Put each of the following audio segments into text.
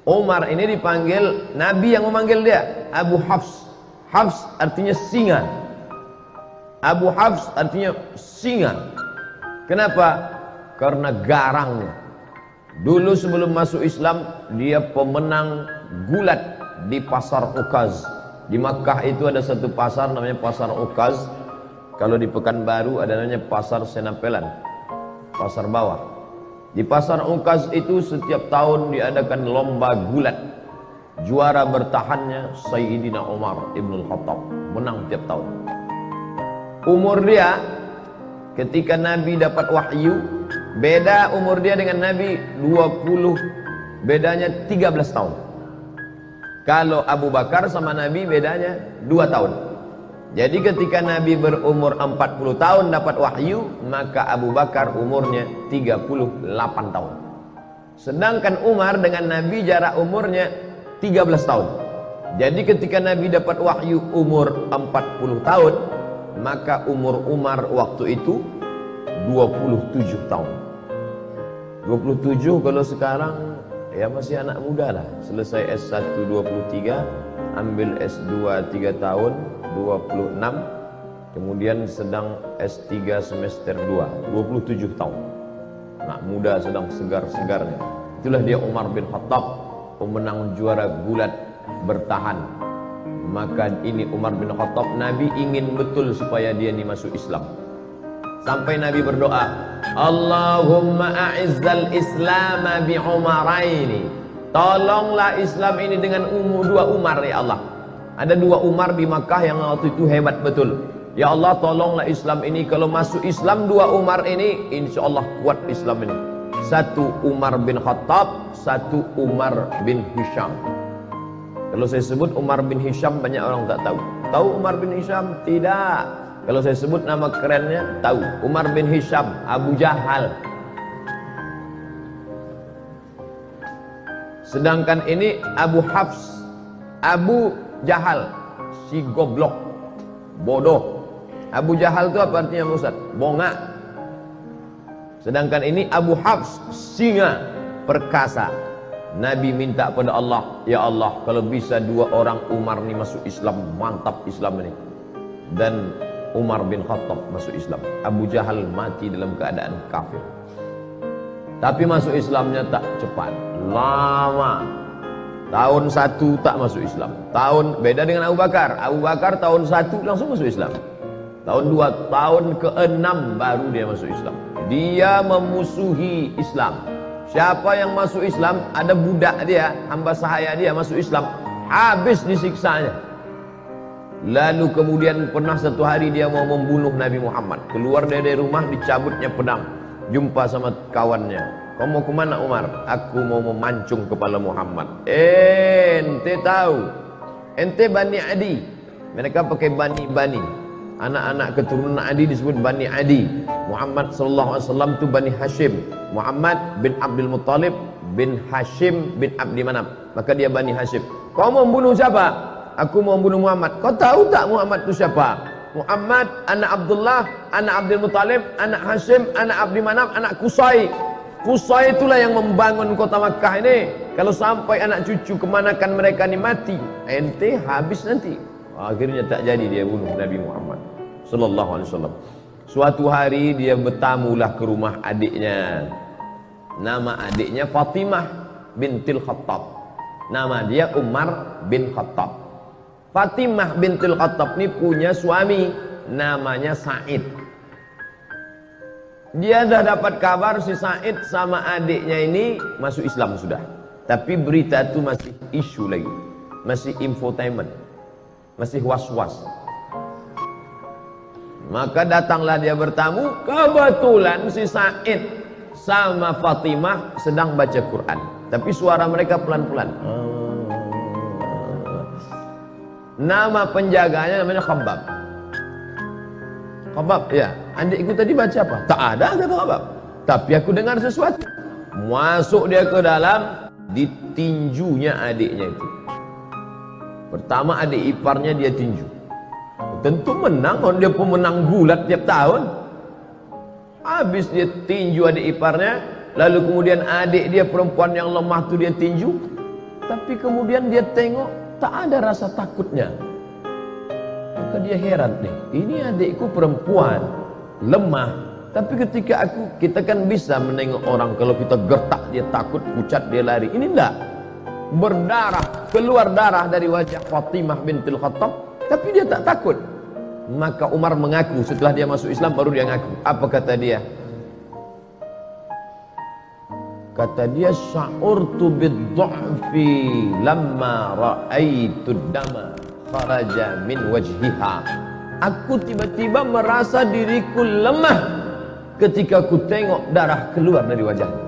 Umar ini dipanggil, Nabi yang memanggil dia Abu Hafs. Hafs artinya singa. Abu Hafs artinya singa. Kenapa? Karena garangnya. Dulu sebelum masuk Islam, dia pemenang gulat di pasar Ukaz. Di Makkah itu ada satu pasar namanya pasar Ukaz. Kalau di Pekanbaru ada namanya pasar Senapelan, pasar bawah. Di pasar Ukaz itu setiap tahun diadakan lomba gulat. Juara bertahannya Sayyidina Umar Ibn Khattab, menang tiap tahun. Umur dia ketika Nabi dapat wahyu, beda umur dia dengan Nabi 20, bedanya 13 tahun. Kalau Abu Bakar sama Nabi bedanya 2 tahun. Jadi ketika Nabi berumur 40 tahun dapat wahyu, maka Abu Bakar umurnya 38 tahun. Sedangkan Umar dengan Nabi jarak umurnya 13 tahun. Jadi ketika Nabi dapat wahyu umur 40 tahun, maka umur Umar waktu itu 27 tahun. 27 kalau sekarang ya masih anak muda lah. Selesai S1 23, ambil S2 3 tahun 26, kemudian sedang S3 semester 2 27 tahun. Anak muda sedang segar-segarnya. Itulah dia Umar bin Khattab, pemenang juara gulat bertahan. Maka ini Umar bin Khattab, Nabi ingin betul supaya dia ini masuk Islam. Sampai Nabi berdoa, Allahumma a'izzal Islam bi Umaraini. Tolonglah Islam ini dengan 2 Umar ya Allah. Ada 2 Umar di Makkah yang waktu itu hebat betul. Ya Allah, tolonglah Islam ini. Kalau masuk Islam 2 Umar ini, insya Allah kuat Islam ini. 1 Umar bin Khattab, 1 Umar bin Hisham. Kalau saya sebut Umar bin Hisham, banyak orang tak tahu. Tahu Umar bin Hisham? Tidak. Kalau saya sebut nama kerennya, tahu. Umar bin Hisham, Abu Jahal. Sedangkan ini Abu Hafs, Abu Jahal, si goblok, bodoh. Abu Jahal itu apa artinya Ustaz? Bongak. Sedangkan ini Abu Hafs, singa, perkasa. Nabi minta pada Allah, ya Allah, kalau bisa 2 orang Umar ini masuk Islam, mantap Islam ini. Dan Umar bin Khattab masuk Islam. Abu Jahal mati dalam keadaan kafir. Tapi masuk Islamnya tak cepat, lama. Tahun 1 tak masuk Islam. Tahun beda dengan Abu Bakar. Abu Bakar tahun 1 langsung masuk Islam. Tahun 2, tahun ke-6 baru dia masuk Islam. Dia memusuhi Islam. Siapa yang masuk Islam, ada budak dia, hamba sahaya dia masuk Islam, habis disiksanya. Lalu kemudian pernah satu hari dia mau membunuh Nabi Muhammad. Keluar dari rumah, dicabutnya pedang. Jumpa sama kawannya. Kau mau kemana Umar? Aku mau memancung kepala Muhammad. Ente tahu, ente Bani Adi. Mereka pakai Bani. Anak-anak keturunan Adi disebut Bani Adi. Muhammad sallallahu alaihi wasallam itu Bani Hashim. Muhammad bin Abdul Muttalib bin Hashim bin Abdi Manaf. Maka dia Bani Hashim. Kau mau membunuh siapa? Aku mau membunuh Muhammad. Kau tahu tak Muhammad itu siapa? Muhammad anak Abdullah, anak Abdul Muttalib, anak Hashim, anak Abdi Manaf, anak Qusay. Qusay itulah yang membangun kota Makkah ini. Kalau sampai anak cucu kemanakan mereka ini mati, ente habis nanti. Akhirnya tak jadi dia bunuh Nabi Muhammad sallallahu alaihi wasallam. Suatu hari dia bertamulah ke rumah adiknya. Nama adiknya Fatimah bintil Khattab. Nama dia Umar bin Khattab. Fatimah bintil Khattab ini punya suami namanya Said. Dia dah dapat kabar si Said sama adiknya ini masuk Islam sudah. Tapi berita itu masih isu lagi. Masih infotainment. Masih was-was. Maka datanglah dia bertamu. Kebetulan si Said sama Fatimah sedang baca Quran. Tapi suara mereka pelan-pelan. Nama penjaganya namanya Khabbab. Khabbab, ya. Adikku tadi baca apa? Tak ada kata Khabbab. Tapi aku dengar sesuatu. Masuk dia ke dalam, ditinjunya adiknya itu. Pertama adik iparnya dia tinju. Tentu menang, kalau dia pemenang gulat tiap tahun. Habis dia tinju adik iparnya, lalu kemudian adik dia perempuan yang lemah tu dia tinju. Tapi kemudian dia tengok tak ada rasa takutnya. Maka dia heran nih, ini adikku perempuan, lemah. Tapi ketika kita kan bisa menengok orang, kalau kita gertak dia takut, pucat dia lari. Ini enggak. Berdarah, keluar darah dari wajah Fatimah bintul Khattab, tapi dia tak takut. Maka Umar mengaku, setelah dia masuk Islam baru dia ngaku. Apa kata dia? Kata dia, sya'urtu bid-dha'fi lamma ra'aitu dama kharaja min wajhiha. Aku tiba-tiba merasa diriku lemah ketika aku tengok darah keluar dari wajahnya.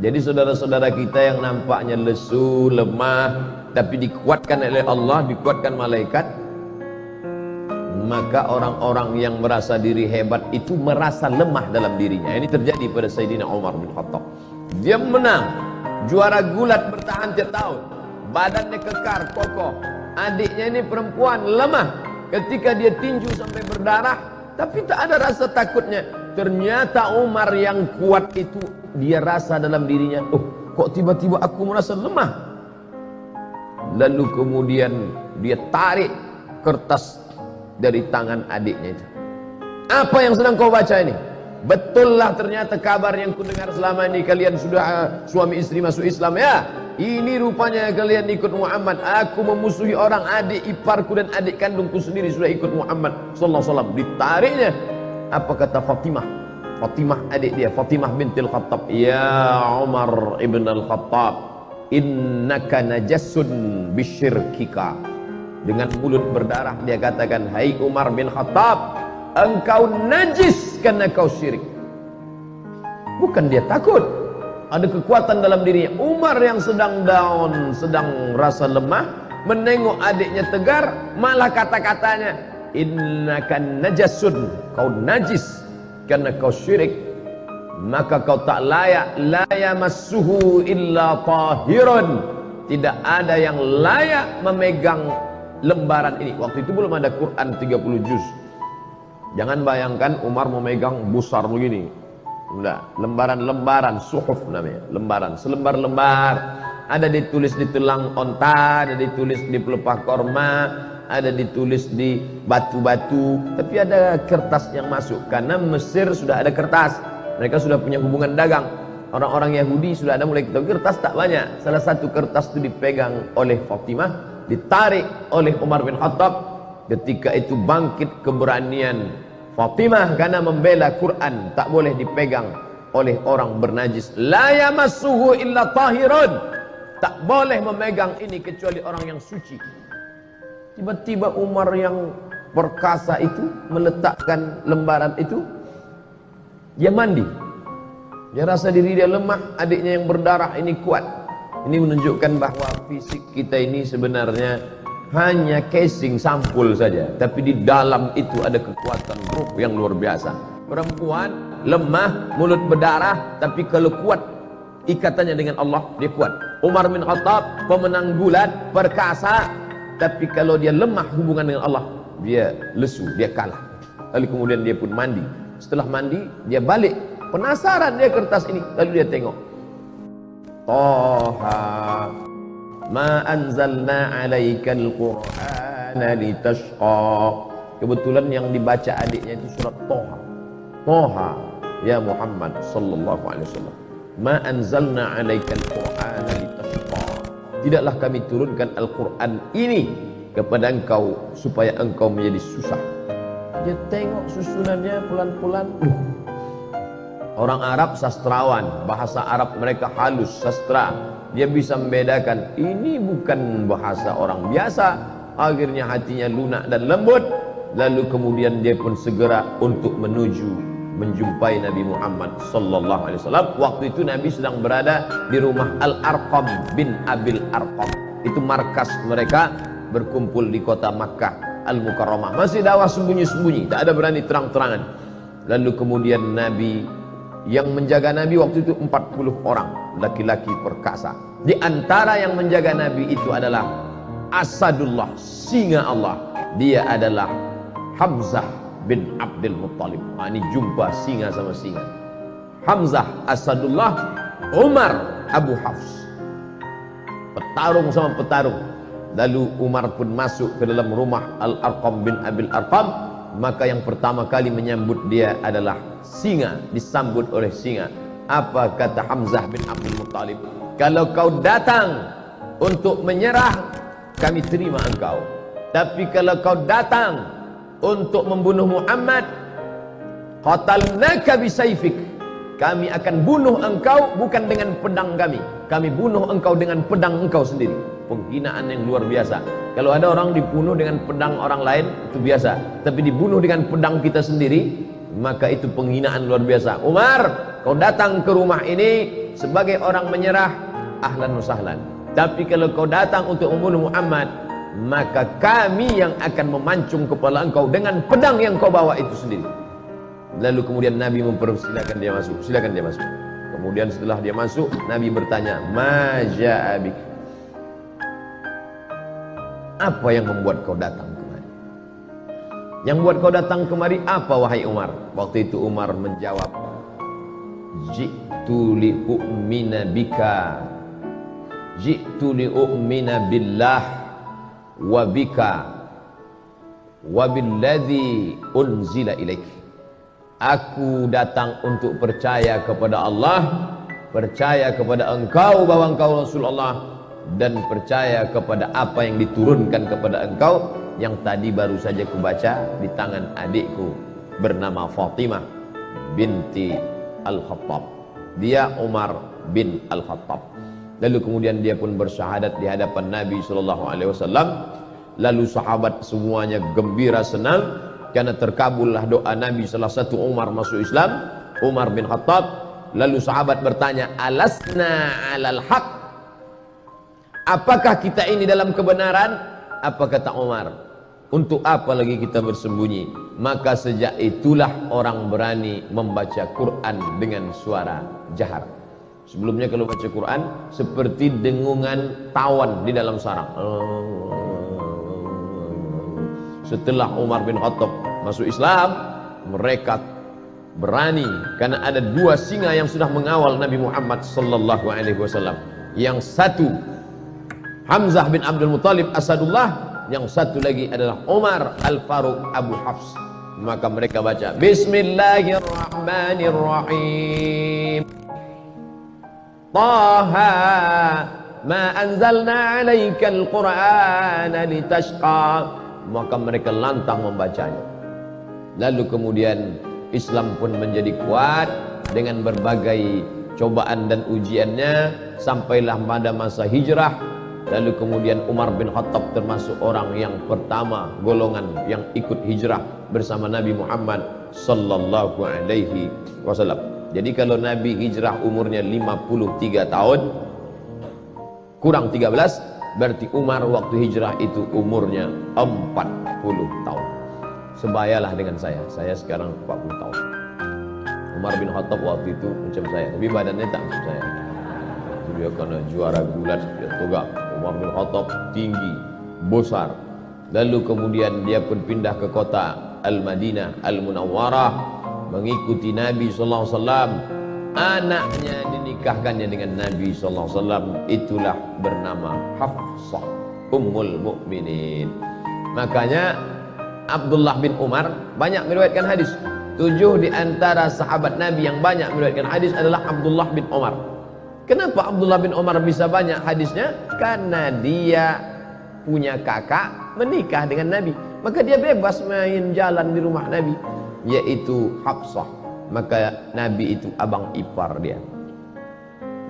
Jadi saudara-saudara kita yang nampaknya lesu, lemah, tapi dikuatkan oleh Allah, dikuatkan malaikat, maka orang-orang yang merasa diri hebat itu merasa lemah dalam dirinya. Ini terjadi pada Sayyidina Umar bin Khattab. Dia menang, juara gulat bertahan tiap tahun, badannya kekar, kokoh. Adiknya ini perempuan, lemah. Ketika dia tinju sampai berdarah, tapi tak ada rasa takutnya. Ternyata Umar yang kuat itu, dia rasa dalam dirinya, oh kok tiba-tiba aku merasa lemah. Lalu kemudian dia tarik kertas dari tangan adiknya itu. Apa yang sedang kau baca ini? Betullah ternyata kabar yang kudengar selama ini, kalian sudah suami istri masuk Islam ya. Ini rupanya kalian ikut Muhammad. Aku memusuhi orang, adik iparku dan adik kandungku sendiri sudah ikut Muhammad sallallahu alaihi wasallam. Ditariknya. Apa kata Fatimah? Fatimah adik dia, Fatimah bintil Khattab. Ya Umar ibn al-Khattab, innaka najassun bisyirkika. Dengan mulut berdarah dia katakan, hai Umar bin Khattab, engkau najis karena kau syirik. Bukan dia takut, ada kekuatan dalam dirinya. Umar yang sedang down, sedang rasa lemah, menengok adiknya tegar, malah kata-katanya, innaka najasun, kau najis karena kau syirik, maka kau tak layak, la yamassuhu illa tahirun. Tidak ada yang layak memegang lembaran ini. Waktu itu belum ada Quran 30 juz. Jangan bayangkan Umar memegang besar begini. Enggak, lembaran-lembaran, suhuf namanya, lembaran, selembar-lembar. Ada ditulis di tulang onta, ada ditulis di pelepah korma, ada ditulis di batu-batu, tapi ada kertas yang masuk. Karena Mesir sudah ada kertas, mereka sudah punya hubungan dagang. Orang-orang Yahudi sudah ada mulai ketemu kertas, tak banyak. Salah satu kertas itu dipegang oleh Fatimah, ditarik oleh Umar bin Khattab. Ketika itu bangkit keberanian Fatimah karena membela Quran, tak boleh dipegang oleh orang bernajis. La yamassuhu illa tahirun. Tak boleh memegang ini kecuali orang yang suci. Tiba-tiba Umar yang perkasa itu meletakkan lembaran itu, dia mandi. Dia rasa diri dia lemah, adiknya yang berdarah ini kuat. Ini menunjukkan bahwa fisik kita ini sebenarnya hanya casing sampul saja, tapi di dalam itu ada kekuatan ruh yang luar biasa. Perempuan lemah, mulut berdarah, tapi kalau kuat ikatannya dengan Allah, dia kuat. Umar bin Khattab pemenang gulat, perkasa, tapi kalau dia lemah hubungan dengan Allah, dia lesu, dia kalah. Lalu kemudian dia pun mandi. Setelah mandi, dia balik. Penasaran dia kertas ini. Lalu dia tengok. Toha, ma anzalna alaikal Qur'ana litashqa. Kebetulan yang dibaca adiknya itu surat Toha. Toha, ya Muhammad sallallahu alaihi wasallam. Ma anzalna alaikal Qur'ana litashqa. Tidaklah kami turunkan Al-Quran ini kepada engkau supaya engkau menjadi susah. Dia tengok susunannya pelan-pelan. Orang Arab sastrawan, bahasa Arab mereka halus, sastra. Dia bisa membedakan, ini bukan bahasa orang biasa. Akhirnya hatinya lunak dan lembut. Lalu kemudian dia pun segera untuk menuju menjumpai Nabi Muhammad sallallahu alaihi wasallam. Waktu itu Nabi sedang berada di rumah Al-Arqam bin Abil Arqam. Itu markas mereka berkumpul di kota Makkah Al-Mukarramah. Masih dakwah sembunyi-sembunyi, tak ada berani terang-terangan. Lalu kemudian Nabi, yang menjaga Nabi waktu itu 40 orang laki-laki perkasa. Di antara yang menjaga Nabi itu adalah Asadullah, singa Allah. Dia adalah Hamzah bin Abdul Muttalib. Ini jumpa singa sama singa. Hamzah Asadullah, Umar Abu Hafs. petarung sama petarung. Lalu Umar pun masuk ke dalam rumah Al-Arqam bin Abil Arqam. Maka yang pertama kali menyambut dia adalah singa, disambut oleh singa. Apa kata Hamzah bin Abdul Muttalib? Kalau kau datang untuk menyerah, kami terima engkau. Tapi kalau kau datang untuk membunuh Muhammad, qatalnaka bisayfik, kami akan bunuh engkau bukan dengan pedang kami. Kami bunuh engkau dengan pedang engkau sendiri. Penghinaan yang luar biasa. Kalau ada orang dibunuh dengan pedang orang lain, itu biasa. Tapi dibunuh dengan pedang kita sendiri, maka itu penghinaan luar biasa. Umar, kau datang ke rumah ini sebagai orang menyerah, ahlan wa sahlan. Tapi kalau kau datang untuk membunuh Muhammad, maka kami yang akan memancung kepala engkau dengan pedang yang kau bawa itu sendiri. Lalu kemudian Nabi mempersilakan dia masuk. Silakan dia masuk. Kemudian setelah dia masuk, Nabi bertanya, "Ma ja'a bik?" Apa yang membuat kau datang kemari? Yang membuat kau datang kemari apa, wahai Umar? Waktu itu Umar menjawab, "Ji'tu li'u'mina bika, ji'tu li'u'mina billah wa bika wa billadzi unzila ilaik." Aku datang untuk percaya kepada Allah, percaya kepada engkau bahwa engkau Rasulullah, dan percaya kepada apa yang diturunkan kepada engkau, yang tadi baru saja kubaca di tangan adikku bernama Fatimah binti Al-Khattab. Dia Umar bin Al-Khattab. Lalu kemudian dia pun bersyahadat di hadapan Nabi SAW. Lalu sahabat semuanya gembira senang karena terkabullah doa Nabi. Salah satu Umar masuk Islam, Umar bin Khattab. Lalu sahabat bertanya, "Alasna alal haq?" Apakah kita ini dalam kebenaran? Apa kata Umar? Untuk apa lagi kita bersembunyi? Maka sejak itulah orang berani membaca Quran dengan suara jahar. Sebelumnya kalau baca Quran seperti dengungan tawon di dalam sarang. Setelah Umar bin Khattab masuk Islam, mereka berani karena ada dua singa yang sudah mengawal Nabi Muhammad sallallahu alaihi wasallam. Yang satu Hamzah bin Abdul Muttalib Asadullah, yang satu lagi adalah Umar Al-Faruq Abu Hafs. Maka mereka baca Bismillahirrahmanirrahim, Taha ma anzalna alaikal qur'ana litashqa. Maka mereka lantang membacanya. Lalu kemudian Islam pun menjadi kuat dengan berbagai cobaan dan ujiannya, sampailah pada masa hijrah. Lalu kemudian Umar bin Khattab termasuk orang yang pertama golongan yang ikut hijrah bersama Nabi Muhammad sallallahu alaihi wasallam. Jadi kalau Nabi hijrah umurnya 53 tahun kurang 13, berarti Umar waktu hijrah itu umurnya 40 tahun. Sebayalah dengan saya sekarang 40 tahun. Umar bin Khattab waktu itu macam saya, tapi badannya tak macam saya. Dia kena juara gulat, dia tegak. Umar bin Khattab tinggi, besar. Lalu kemudian dia pun pindah ke kota Al-Madinah Al-Munawwarah, mengikuti Nabi sallallahu alaihi wasallam. Anaknya dinikahkannya dengan Nabi sallallahu alaihi wasallam, itulah bernama Hafsah Ummul Mukminin. Makanya Abdullah bin Umar banyak meriwayatkan hadis. 7 di antara sahabat Nabi yang banyak meriwayatkan hadis adalah Abdullah bin Umar. Kenapa Abdullah bin Umar bisa banyak hadisnya? Karena dia punya kakak menikah dengan Nabi. Maka dia bebas main jalan di rumah Nabi, yaitu Hafsah. Maka Nabi itu abang ipar dia.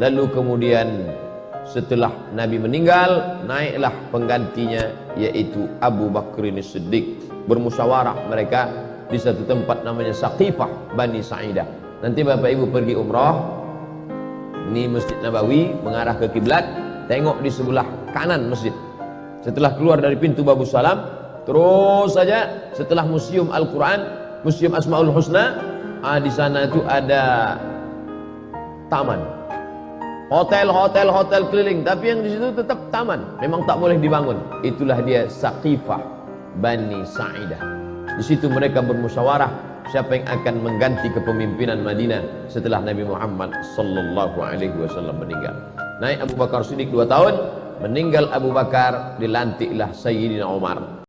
Lalu kemudian setelah Nabi meninggal, naiklah penggantinya, yaitu Abu Bakrin As-Siddiq. Bermusyawarah mereka di satu tempat namanya Saqifah Bani Sa'idah. Nanti Bapak Ibu pergi umrah, ini Masjid Nabawi mengarah ke kiblat, tengok di sebelah kanan masjid. Setelah keluar dari pintu Babus Salam, terus saja setelah Museum Al-Quran, Museum Asmaul Husna, di sana itu ada taman, hotel keliling, tapi yang di situ tetap taman, memang tak boleh dibangun. Itulah dia Saqifah Bani Sa'idah. Di situ mereka bermusyawarah siapa yang akan mengganti kepemimpinan Madinah setelah Nabi Muhammad sallallahu alaihi wasallam meninggal. Naik Abu Bakar Siddiq 2 tahun, meninggal Abu Bakar, dilantiklah Sayyidina Umar.